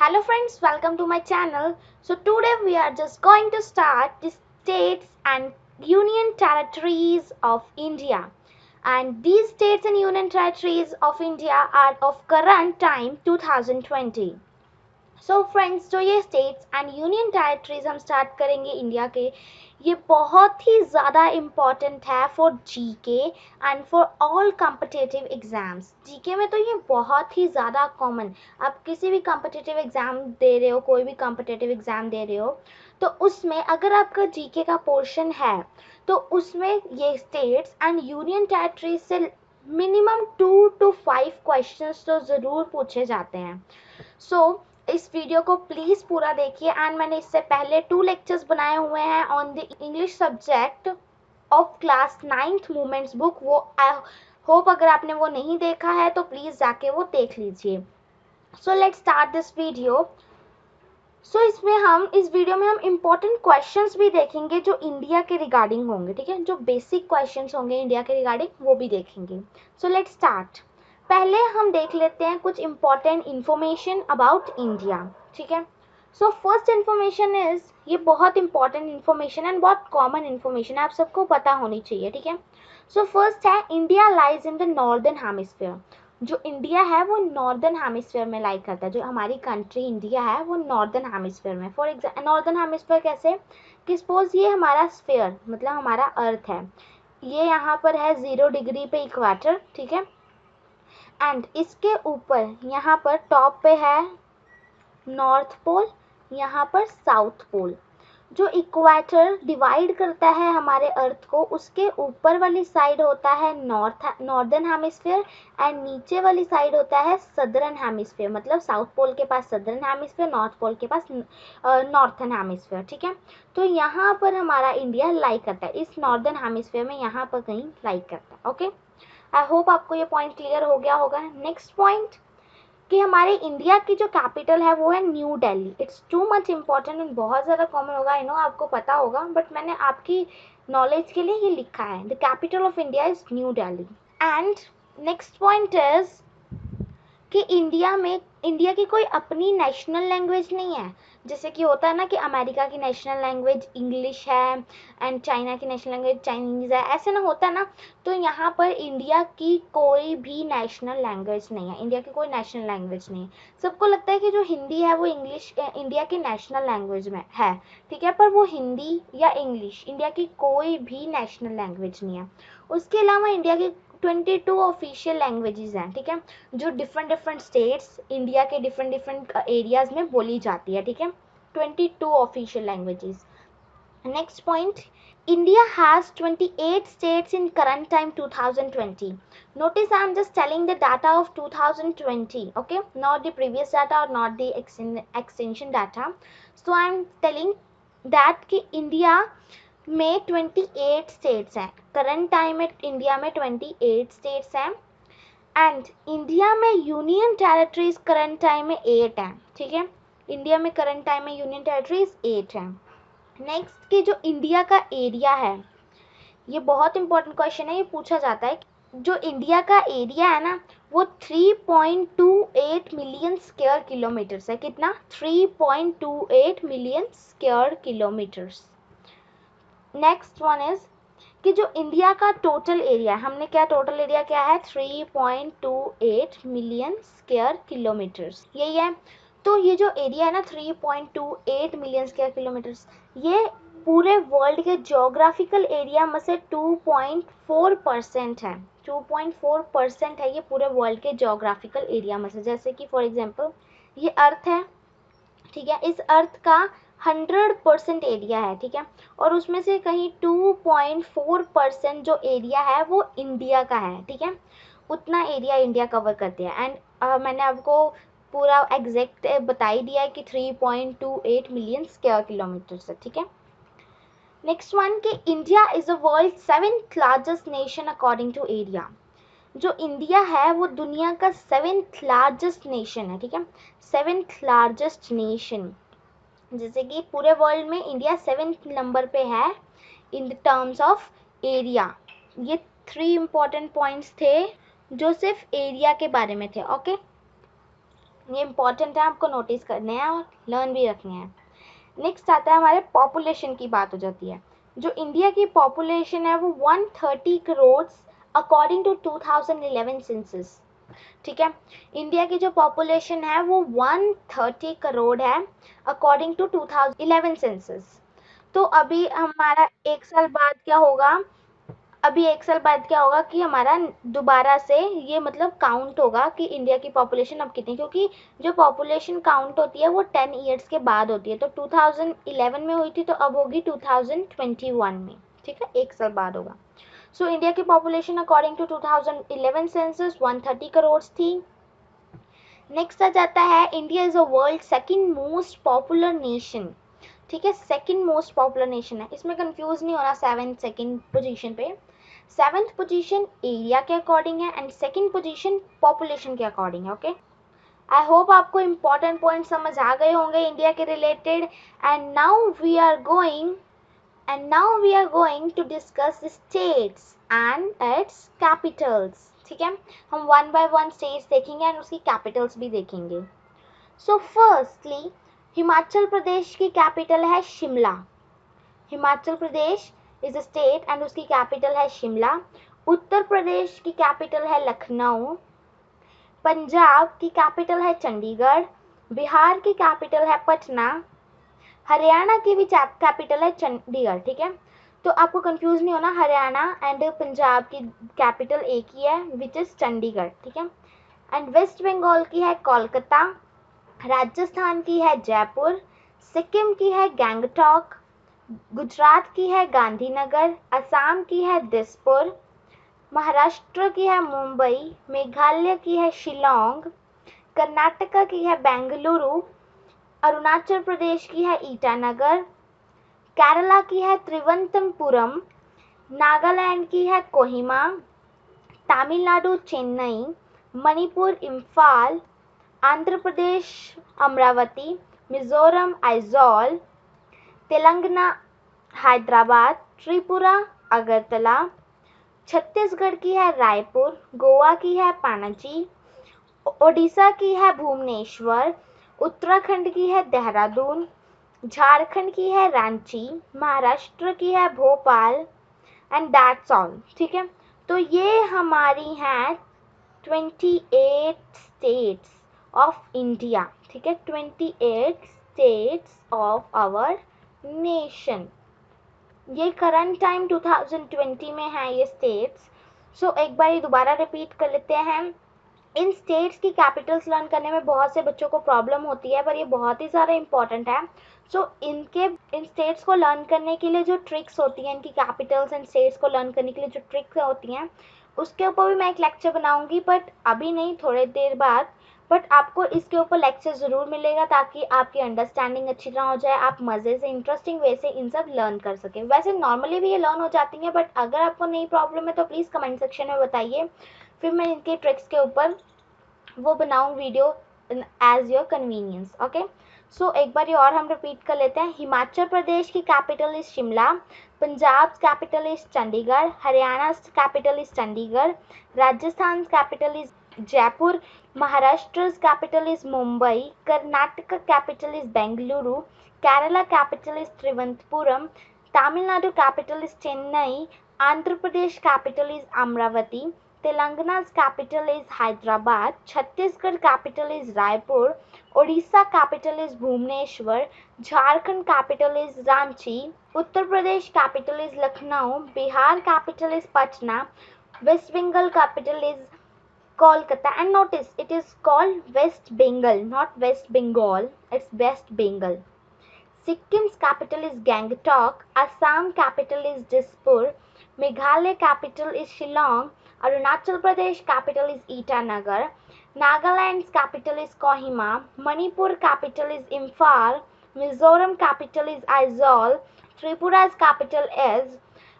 Hello friends, welcome to my channel. So today we are just going to start the states and union territories of India. And these states and union territories of India are of current time 2020. So friends जो ये states and union territories हम start करेंगे India के, ये बहुत ही ज़्यादा important है for GK and for all competitive exams. GK में तो ये बहुत ही ज़्यादा कॉमन, आप किसी भी कॉम्पिटिटिव एग्ज़ाम दे रहे हो, कोई भी कॉम्पिटिटिव एग्ज़ाम दे रहे हो, तो उसमें अगर आपका जीके का पोर्शन है तो उसमें ये स्टेट्स एंड यूनियन टेरिटरीज से मिनिमम 2 to 5 क्वेश्चंस तो ज़रूर पूछे जाते हैं. इस वीडियो को प्लीज़ पूरा देखिए. एंड मैंने इससे पहले 2 लेक्चर्स बनाए हुए हैं on the English subject of class 9th movements book. वो आई होप अगर आपने वो नहीं देखा है तो प्लीज़ जाके वो देख लीजिए. So let's start this video. इस वीडियो में हम इम्पोर्टेंट क्वेश्चंस भी देखेंगे जो इंडिया के रिगार्डिंग होंगे. ठीक है, जो बेसिक क्वेश्चंस होंगे इंडिया के रिगार्डिंग वो भी देखेंगे. So let's start. पहले हम देख लेते हैं कुछ इम्पॉर्टेंट इंफॉर्मेशन अबाउट इंडिया. ठीक है, सो फर्स्ट इंफॉर्मेशन इज, ये बहुत इंपॉर्टेंट इंफॉर्मेशन एंड बहुत कॉमन इंफॉर्मेशन है, आप सबको पता होनी चाहिए. ठीक है, सो फर्स्ट है India lies in the northern hemisphere. जो इंडिया है वो नॉर्दर्न हेमिस्फीयर में लाई करता है. जो हमारी कंट्री इंडिया है वो नॉर्दर्न हेमिस्फीयर में. फॉर एग्जाम्पल नॉर्दर्न हेमिस्फीयर कैसे कि सपोज ये हमारा स्फीयर मतलब हमारा अर्थ है, ये यहाँ पर है 0 डिग्री पे इक्वेटर. ठीक है, एंड इसके ऊपर यहाँ पर टॉप पे है नॉर्थ पोल, यहाँ पर साउथ पोल. जो इक्वेटर डिवाइड करता है हमारे अर्थ को, उसके ऊपर वाली साइड होता है नॉर्दर्न हेमिस्फीयर एंड नीचे वाली साइड होता है सदर्न हेमिस्फीयर. मतलब साउथ पोल के पास सदर्न हेमिस्फीयर, नॉर्थ पोल के पास नॉर्थन हेमिस्फीयर. ठीक है, तो यहाँ पर हमारा इंडिया लाई करता है, इस नॉर्दर्न हेमिस्फीयर में यहाँ पर कहीं लाई करता है. ओके, आई होप आपको ये पॉइंट क्लियर हो गया होगा. नेक्स्ट पॉइंट कि हमारे इंडिया की जो कैपिटल है वो है new Delhi. It's too much important and बहुत ज़्यादा कॉमन होगा, आई नो आपको पता होगा, बट मैंने आपकी नॉलेज के लिए ये लिखा है. The capital of India is new Delhi. And next point is कि इंडिया की कोई अपनी नेशनल लैंग्वेज नहीं है. जैसे कि होता है ना कि अमेरिका की नेशनल लैंग्वेज इंग्लिश है एंड चाइना की नेशनल लैंग्वेज चाइनीज़ है, ऐसे ना होता है ना. तो यहाँ पर इंडिया की कोई भी नेशनल लैंग्वेज नहीं है. इंडिया की कोई नेशनल लैंग्वेज नहीं है. सबको लगता है कि जो हिंदी है वो इंग्लिश इंडिया की नेशनल लैंग्वेज में है. ठीक है, पर वो हिंदी या इंग्लिश इंडिया की कोई भी नेशनल लैंग्वेज नहीं है. उसके अलावा इंडिया की 22 ऑफिशियल लैंग्वेजेस हैं. ठीक है, जो डिफरेंट स्टेट्स इंडिया के डिफरेंट एरियाज में बोली जाती है. ठीक है, 22 official languages. Next point, India has 28 states in current time 2020. Notice I am just telling the data of 2020, okay, not the previous data or not the extension data. So I am telling that कि India में 28 states हैं. Current time में India में 28 states हैं and India में union territories current time में 8 हैं. ठीक है, इंडिया में करंट टाइम में यूनियन टेरिटरीज 8 हैं. नेक्स्ट कि जो इंडिया का एरिया है, ये बहुत इंपॉर्टेंट क्वेश्चन है, ये पूछा जाता है. जो इंडिया का एरिया है ना वो 3.28 मिलियन स्क्वायर किलोमीटर्स है. कितना? 3.28 million square kilometres. Next one is कि जो इंडिया का टोटल एरिया, हमने क्या टोटल एरिया क्या है? 3.28 मिलियन स्क्वायर किलोमीटर्स, यही है. तो ये जो एरिया है ना 3.28 मिलियन स्क्वायर किलोमीटर्स, ये पूरे वर्ल्ड के ज्योग्राफिकल एरिया में से 2.4% है. 2.4% है ये पूरे वर्ल्ड के ज्योग्राफिकल एरिया में से. जैसे कि फॉर एग्जांपल ये अर्थ है. ठीक है, इस अर्थ का 100% एरिया है. ठीक है, और उसमें से कहीं 2.4% जो एरिया है वो इंडिया का है. ठीक है, उतना एरिया इंडिया कवर करते हैं. एंड मैंने आपको पूरा एग्जैक्ट बता ही दिया है कि 3.28 मिलियन स्क्वायर किलोमीटर्स है. ठीक है, नेक्स्ट वन कि India is the world 7th largest nation according to area. जो इंडिया है वो दुनिया का 7th लार्जेस्ट नेशन है. ठीक है, 7th लार्जेस्ट नेशन. जैसे कि पूरे वर्ल्ड में इंडिया 7th नंबर पे है in the terms of area. ये 3 इंपॉर्टेंट पॉइंट्स थे जो सिर्फ एरिया के बारे में थे. ओके, ये इंपॉर्टेंट है, आपको नोटिस करने हैं और लर्न भी रखने हैं। नेक्स्ट आता है हमारे पॉपुलेशन की बात हो जाती है। जो इंडिया की पॉपुलेशन है वो 130 करोड़ अकॉर्डिंग टू 2011 सेंसस। ठीक है, इंडिया की जो पॉपुलेशन है वो 130 करोड़ है अकॉर्डिंग टू 2011 सेंसस। तो अभी हमारा एक साल बाद क्या होगा, अभी एक साल बाद क्या होगा कि हमारा दोबारा से ये मतलब काउंट होगा कि इंडिया की पॉपुलेशन अब कितनी, क्योंकि जो पॉपुलेशन काउंट होती है वो 10 इयर्स के बाद होती है। तो 2011 में हुई थी तो अब होगी 2021 में। ठीक है, एक साल बाद होगा। सो इंडिया की population according to 2011 census 130 crore थी। नेक्स्ट आ जाता है India is a world second most popular nation. ठीक है, सेकंड मोस्ट पॉपुलर नेशन है, इसमें कंफ्यूज नहीं होना। सेकंड पोजीशन पे, सेवेंथ पोजीशन एरिया के अकॉर्डिंग है एंड सेकंड पोजीशन पॉपुलेशन के अकॉर्डिंग है। ओके, आई होप आपको इंपॉर्टेंट पॉइंट समझ आ गए होंगे इंडिया के related. And now we are going to discuss the states and its capitals. ठीक है, हम वन बाय वन स्टेट्स देखेंगे एंड उसकी कैपिटल्स भी देखेंगे। सो फर्स्टली, हिमाचल प्रदेश की कैपिटल है Shimla. Himachal Pradesh is a state and उसकी कैपिटल है शिमला। उत्तर प्रदेश की कैपिटल है लखनऊ। पंजाब की कैपिटल है चंडीगढ़। बिहार की कैपिटल है पटना। हरियाणा की भी कैपिटल है चंडीगढ़। ठीक है, तो आपको कंफ्यूज नहीं होना, हरियाणा एंड पंजाब की कैपिटल एक ही है विच इज चंडीगढ़। ठीक है, एंड वेस्ट बंगाल की है कोलकाता। राजस्थान की है जयपुर। सिक्किम की है गैंगटॉक। गुजरात की है गांधीनगर। असम की है दिसपुर। महाराष्ट्र की है मुंबई। मेघालय की है शिलोंग। कर्नाटका की है बेंगलुरु। अरुणाचल प्रदेश की है ईटानगर। केरला की है त्रिवंतपुरम। नागालैंड की है कोहिमा। तमिलनाडु चेन्नई। मणिपुर इम्फाल। आंध्र प्रदेश अमरावती। मिजोरम आइजॉल। तेलंगाना हैदराबाद। त्रिपुरा अगरतला। छत्तीसगढ़ की है रायपुर। गोवा की है पणजी। ओडिशा की है भुवनेश्वर। उत्तराखंड की है देहरादून। झारखंड की है रांची। महाराष्ट्र की है भोपाल एंड दैट्स ऑल। ठीक है, तो ये हमारी हैं 28 स्टेट्स ऑफ इंडिया। ठीक है, 28 स्टेट्स ऑफ आवर नेशन। ये करंट टाइम 2020 में है ये स्टेट्स। सो एक बार ये दोबारा रिपीट कर लेते हैं। इन स्टेट्स की कैपिटल्स लर्न करने में बहुत से बच्चों को प्रॉब्लम होती है, पर ये बहुत ही ज़्यादा इंपॉर्टेंट है। सो इन स्टेट्स को लर्न करने के लिए जो ट्रिक्स होती हैं, इनकी कैपिटल्स एंड स्टेट्स को लर्न करने के लिए जो ट्रिक्स होती हैं, उसके ऊपर भी मैं एक लेक्चर बनाऊंगी, बट अभी नहीं, थोड़े देर बाद। बट आपको इसके ऊपर लेक्चर ज़रूर मिलेगा ताकि आपकी अंडरस्टैंडिंग अच्छी तरह हो जाए, आप मज़े से इंटरेस्टिंग वे से इन सब लर्न कर सकें। वैसे नॉर्मली भी ये लर्न हो जाती हैं, बट अगर आपको नई प्रॉब्लम है तो प्लीज़ कमेंट सेक्शन में बताइए, फिर मैं इनके ट्रिक्स के ऊपर वो बनाऊँ video as your convenience. Okay, so एक बार ये और हम रिपीट कर लेते हैं। हिमाचल प्रदेश की capital is Shimla. Punjab capital is Chandigarh. Haryana capital is Chandigarh. Rajasthan capital is Jaipur. Maharashtra capital is Mumbai. Karnataka capital is Bengaluru. Kerala capital is Thiruvananthapuram. Tamil Nadu capital is Chennai. Andhra Pradesh capital is Amravati. Telangana's capital is Hyderabad. Chhattisgarh capital is Raipur. Odisha capital is Bhubaneswar. Jharkhand capital is Ranchi. Uttar Pradesh capital is Lucknow. Bihar capital is Patna. West Bengal capital is Kolkata. And notice it is called West Bengal, not West Bengal. It's West Bengal. Sikkim's capital is Gangtok. Assam capital is Dispur. Meghalaya capital is Shillong. Arunachal Pradesh capital is Itanagar. Nagaland's capital is Kohima. Manipur capital is Imphal. Mizoram capital is Aizawl. Tripura's capital is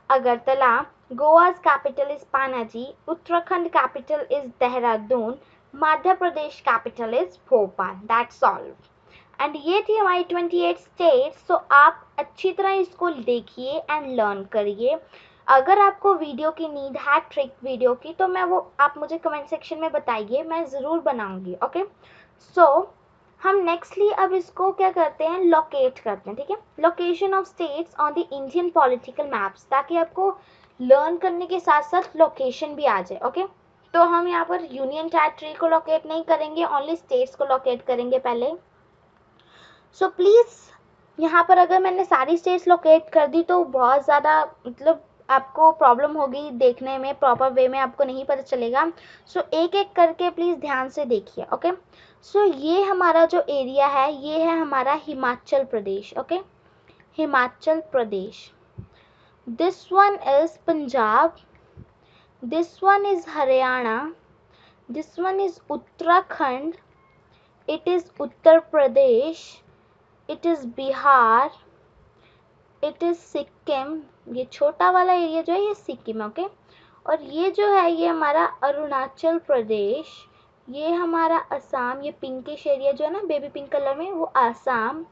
Agartala. Goa's capital is Panaji. Uttarakhand capital is Dehradun. Madhya Pradesh capital is Bhopal. That's all. And ये थी हमारी 28 states. तो आप अच्छी तरह इसको देखिए and learn करिए। अगर आपको वीडियो की नीड है, ट्रिक वीडियो की, तो मैं वो आप मुझे कमेंट सेक्शन में बताइए, मैं ज़रूर बनाऊंगी। ओके, सो हम नेक्स्टली अब इसको क्या करते हैं, लोकेट करते हैं, ठीक है। Location of states on the Indian political maps, ताकि आपको लर्न करने के साथ साथ लोकेशन भी आ जाए, ओके। तो हम यहाँ पर यूनियन टेरिटरी को लोकेट नहीं करेंगे, ओनली स्टेट्स को लोकेट करेंगे पहले। सो प्लीज़ यहाँ पर अगर मैंने सारी स्टेट्स लोकेट कर दी तो बहुत ज़्यादा मतलब आपको प्रॉब्लम होगी देखने में, प्रॉपर वे में आपको नहीं पता चलेगा। सो एक एक करके प्लीज़ ध्यान से देखिए, ओके। सो ये हमारा जो एरिया है ये है हमारा Himachal Pradesh, okay, Himachal Pradesh. This one is Punjab, this one is Haryana, this one is Uttarakhand, it is Uttar Pradesh, it is Bihar, it is Sikkim, ये छोटा वाला एरिया जो है ये सिक्किम, ओके। और ये जो है ये हमारा अरुणाचल प्रदेश, ये हमारा असम, ये पिंकिश एरिया जो है ना बेबी पिंक कलर में वो असम,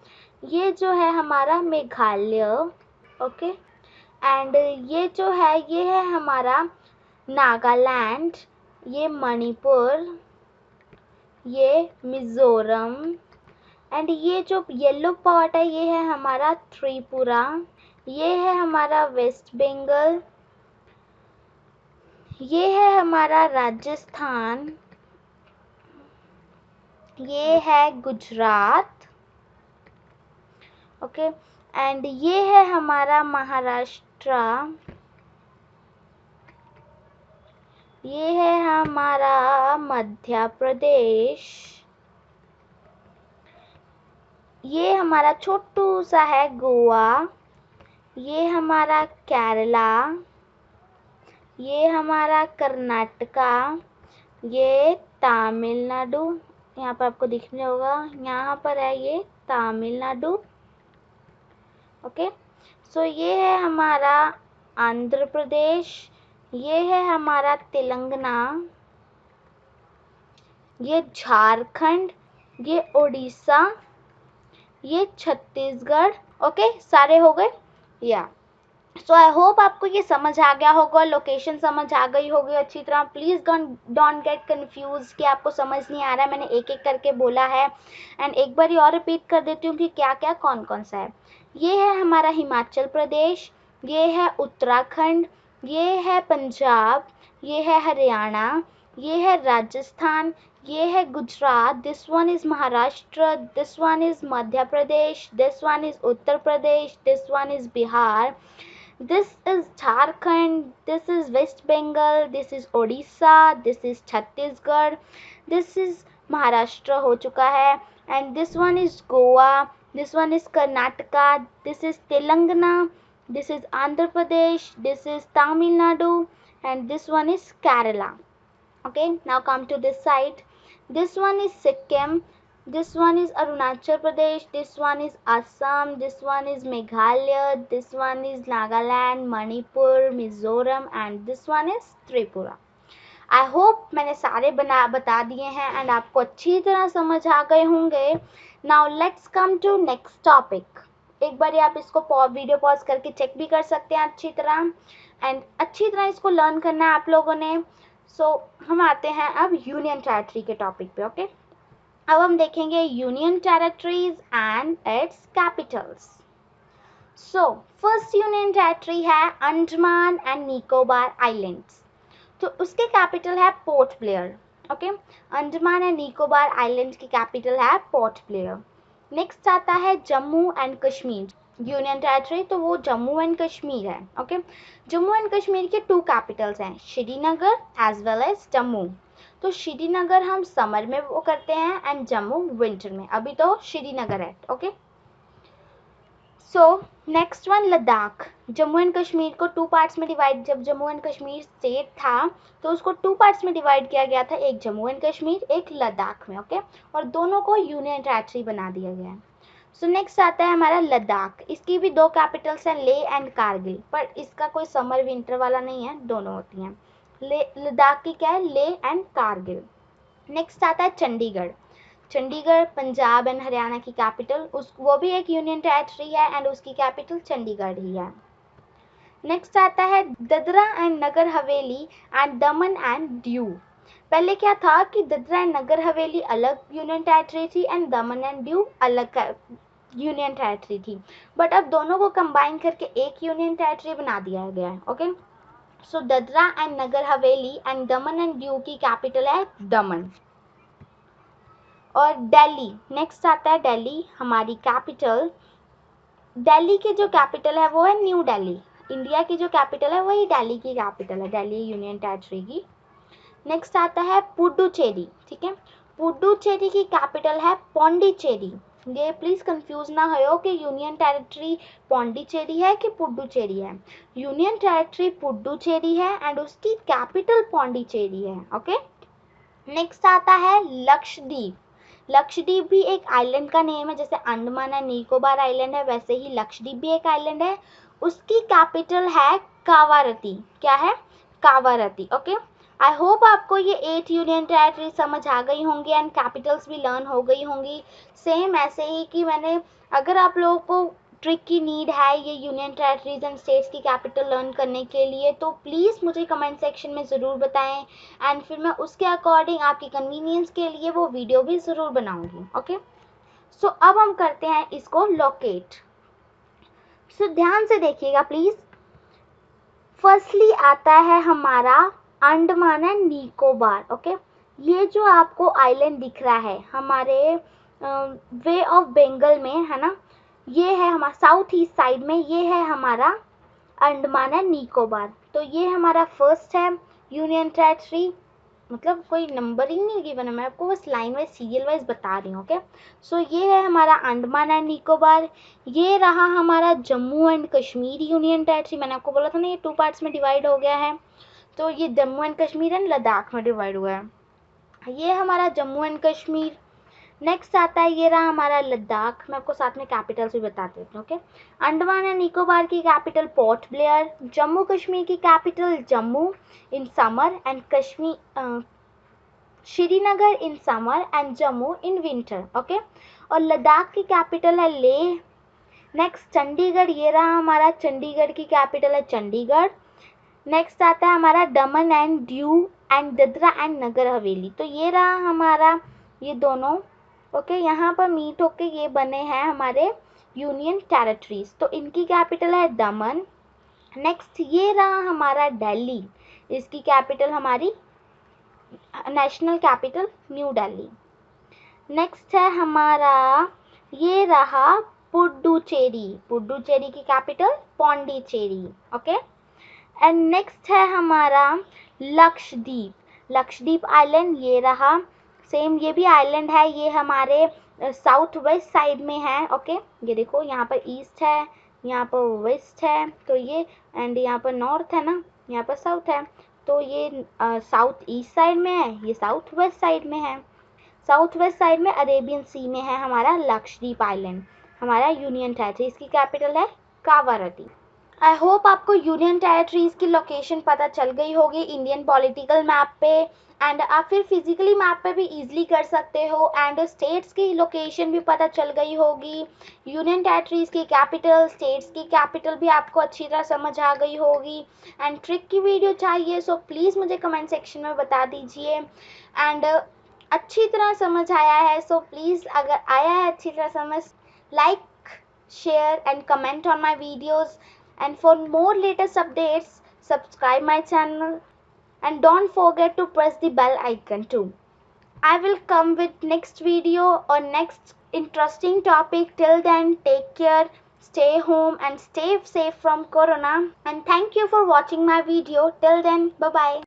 ये जो है हमारा मेघालय, ओके। एंड ये जो है ये है हमारा नागालैंड, ये मणिपुर, ये मिज़ोरम, एंड ये जो येलो पार्ट है ये है हमारा त्रिपुरा, ये है हमारा वेस्ट बंगाल, ये है हमारा राजस्थान, ये है गुजरात, ओके। एंड ये है हमारा महाराष्ट्र, ये है हमारा मध्य प्रदेश, ये हमारा छोटू सा है गोवा, ये हमारा केरला, ये हमारा कर्नाटका, ये तमिलनाडु, यहाँ पर आपको दिखने होगा यहाँ पर है ये तमिलनाडु, ओके। सो ये है हमारा आंध्र प्रदेश, ये है हमारा तेलंगाना, ये झारखंड, ये उड़ीसा, ये छत्तीसगढ़, ओके। सारे हो गए या। सो आई होप आपको ये समझ आ गया होगा, लोकेशन समझ आ गई होगी अच्छी तरह। प्लीज़ डोंट गेट कंफ्यूज कि आपको समझ नहीं आ रहा है, मैंने एक एक करके बोला है। एंड एक बार और रिपीट कर देती हूँ कि क्या क्या कौन कौन सा है। ये है हमारा हिमाचल प्रदेश, ये है उत्तराखंड, ये है पंजाब, ये है हरियाणा, ये है राजस्थान, ये है Gujarat, this one is Maharashtra, this one is Madhya Pradesh, this one is Uttar Pradesh, this one is Bihar, this is Jharkhand, this is West Bengal, this is Odisha, this is Chhattisgarh, this is Maharashtra हो चुका है, and this one is Goa, this one is Karnataka, this is Telangana, this is Andhra Pradesh, this is Tamil Nadu, and this one is Kerala. Okay, now come to this side. This one is Sikkim, this one is Arunachal Pradesh, this one is Assam, this one is Meghalaya, this one is Nagaland, Manipur, Mizoram, and this one is Tripura. I hope मैंने सारे बता दिए हैं and आपको अच्छी तरह समझ आ गए होंगे। Now let's come to next topic. एक बार आप इसको वीडियो पॉज करके चेक भी कर सकते हैं अच्छी तरह, एंड अच्छी तरह इसको लर्न करना है आप लोगों ने। सो हम आते हैं अब यूनियन टेरिटरी के टॉपिक पे, ओके। अब हम देखेंगे union territories and its Capitals. So first union territory है अंडमान एंड निकोबार आइलैंड्स, तो उसके कैपिटल है port Blair, okay. Andaman and Nicobar island की कैपिटल है पोर्ट ब्लेयर। नेक्स्ट आता है Jammu and Kashmir union territory, तो वो जम्मू एंड कश्मीर है, ओके। जम्मू एंड कश्मीर के टू कैपिटल्स हैं, Srinagar as well as Jammu. तो श्रीनगर हम समर में वो करते हैं एंड जम्मू विंटर में, अभी तो श्रीनगर है, okay. So next one Ladakh. Jammu and Kashmir को टू पार्ट्स में डिवाइड, जब जम्मू एंड कश्मीर स्टेट था तो उसको टू पार्ट्स में डिवाइड किया गया था, एक जम्मू एंड कश्मीर एक लद्दाख में, ओके। और दोनों को यूनियन टेरिटरी बना दिया गया है। सो नेक्स्ट आता है हमारा लद्दाख, इसकी भी दो कैपिटल्स हैं, ले एंड कारगिल, पर इसका कोई समर विंटर वाला नहीं है, दोनों होती हैं। लद्दाख की क्या है, ले एंड कारगिल। नेक्स्ट आता है चंडीगढ़। चंडीगढ़ पंजाब एंड हरियाणा की कैपिटल, वो भी एक यूनियन टेरिटरी है एंड उसकी कैपिटल चंडीगढ़ ही है। नेक्स्ट आता है Dadra and Nagar Haveli and Daman and Diu. पहले क्या था कि दादरा एंड नगर हवेली अलग यूनियन टेरिटरी थी एंड दमन एंड दीव अलग यूनियन टेरिटरी थी, बट अब दोनों को कंबाइन करके एक यूनियन टेरिटरी बना दिया गया है। Okay, so Dadra and Nagar Haveli and Daman and Diu की कैपिटल है दमन। और दिल्ली नेक्स्ट आता है, दिल्ली हमारी कैपिटल। दिल्ली की जो कैपिटल है वो है न्यू दिल्ली। इंडिया की जो कैपिटल है वही दिल्ली की कैपिटल है, दिल्ली यूनियन टेरिटरी की। नेक्स्ट आता है पुडुचेरी। ठीक है, पुडुचेरी की कैपिटल है पौंडीचेरी। ये प्लीज कंफ्यूज ना हो कि यूनियन टेरिटरी पौंडीचेरी है कि पुडुचेरी है। यूनियन टेरिटरी पुडुचेरी है एंड उसकी कैपिटल पौंडीचेरी है। ओके, नेक्स्ट आता है लक्षद्वीप। लक्षद्वीप भी एक आइलैंड का नेम है, जैसे अंडमान एंड निकोबार आइलैंड है वैसे ही लक्षद्वीप भी एक आइलैंड है। उसकी कैपिटल है कावारती। क्या है? कावारती। ओके, आई होप आपको ये 8 यूनियन टेरिटरी समझ आ गई होंगी एंड कैपिटल्स भी लर्न हो गई होंगी। सेम ऐसे ही कि मैंने, अगर आप लोगों को ट्रिक की नीड है ये यूनियन टेरिटरीज एंड स्टेट्स की कैपिटल लर्न करने के लिए, तो प्लीज़ मुझे कमेंट सेक्शन में ज़रूर बताएं एंड फिर मैं उसके अकॉर्डिंग आपकी कन्वीनियंस के लिए वो वीडियो भी ज़रूर बनाऊंगी। ओके, सो अब हम करते हैं इसको लोकेट। सो ध्यान से देखिएगा प्लीज़। फर्स्टली आता है हमारा अंडमान एंड निकोबार। ओके, ये जो आपको आइलैंड दिख रहा है हमारे वे ऑफ बंगाल में है ना, ये है हमारा साउथ ईस्ट साइड में, ये है हमारा अंडमान एंड निकोबार। तो ये हमारा फर्स्ट है यूनियन टेरिटरी, मतलब कोई नंबरिंग नहीं गिवन है, मैं आपको बस लाइन वाइज सीरियल वाइज बता रही हूँ। ओके, सो ये है हमारा अंडमान एंड निकोबार। ये रहा हमारा Jammu and Kashmir union territory. मैंने आपको बोला था ना ये 2 पार्ट्स में डिवाइड हो गया है, तो ये जम्मू एंड कश्मीर एंड लद्दाख में डिवाइड हुआ है। ये हमारा जम्मू एंड कश्मीर। नेक्स्ट आता है, ये रहा हमारा लद्दाख। मैं आपको साथ में कैपिटल्स भी बता देती हूँ। ओके, अंडमान एंड निकोबार की कैपिटल पोर्ट ब्लेयर, जम्मू कश्मीर की capital Jammu in summer and Kashmir Srinagar in summer and Jammu in winter. Okay, और लद्दाख की कैपिटल है लेह। नेक्स्ट चंडीगढ़, ये रहा हमारा चंडीगढ़ की कैपिटल है चंडीगढ़। नेक्स्ट आता है हमारा Daman and Diu and Dadra and Nagar Haveli. तो ये रहा हमारा ये दोनों। ओके, यहाँ पर मीट होके ये बने हैं हमारे यूनियन टेरिटरीज, तो इनकी कैपिटल है दमन। नेक्स्ट ये रहा हमारा दिल्ली, इसकी कैपिटल हमारी national capital new Delhi. Next है हमारा, ये रहा पुडुचेरी, पुडुचेरी की capital Pondicherry. Okay, and next है हमारा लक्षद्वीप, लक्षद्वीप आइलैंड। ये रहा सेम, ये भी आइलैंड है, ये हमारे साउथ वेस्ट साइड में है। ओके, ये देखो यहाँ पर ईस्ट है, यहाँ पर वेस्ट है, तो ये एंड यहाँ पर नॉर्थ है ना, यहाँ पर साउथ है, तो ये साउथ ईस्ट साइड में है, ये साउथ वेस्ट साइड में है। साउथ वेस्ट साइड में अरेबियन सी में है हमारा लक्षद्वीप आइलैंड, हमारा यूनियन टेरिटरी। इसकी कैपिटल है कावारती। आई होप आपको यूनियन टेरिटरीज की लोकेशन पता चल गई होगी इंडियन पॉलिटिकल मैप पे, एंड आप फिर फिजिकली मैप पे भी इजीली कर सकते हो, एंड स्टेट्स की लोकेशन भी पता चल गई होगी। यूनियन टेरिटरीज की कैपिटल, स्टेट्स की कैपिटल भी आपको अच्छी तरह समझ आ गई होगी। एंड ट्रिक की वीडियो चाहिए सो प्लीज़ मुझे कमेंट सेक्शन में बता दीजिए। एंड अच्छी तरह समझ आया है सो प्लीज़, अगर आया है अच्छी तरह समझ, like, share and comment on my videos, and for more latest updates subscribe my channel and don't forget to press the bell icon too. I will come with next video or next interesting topic. Till then, take care, stay home and stay safe from corona, and thank you for watching my video. Till then, bye bye.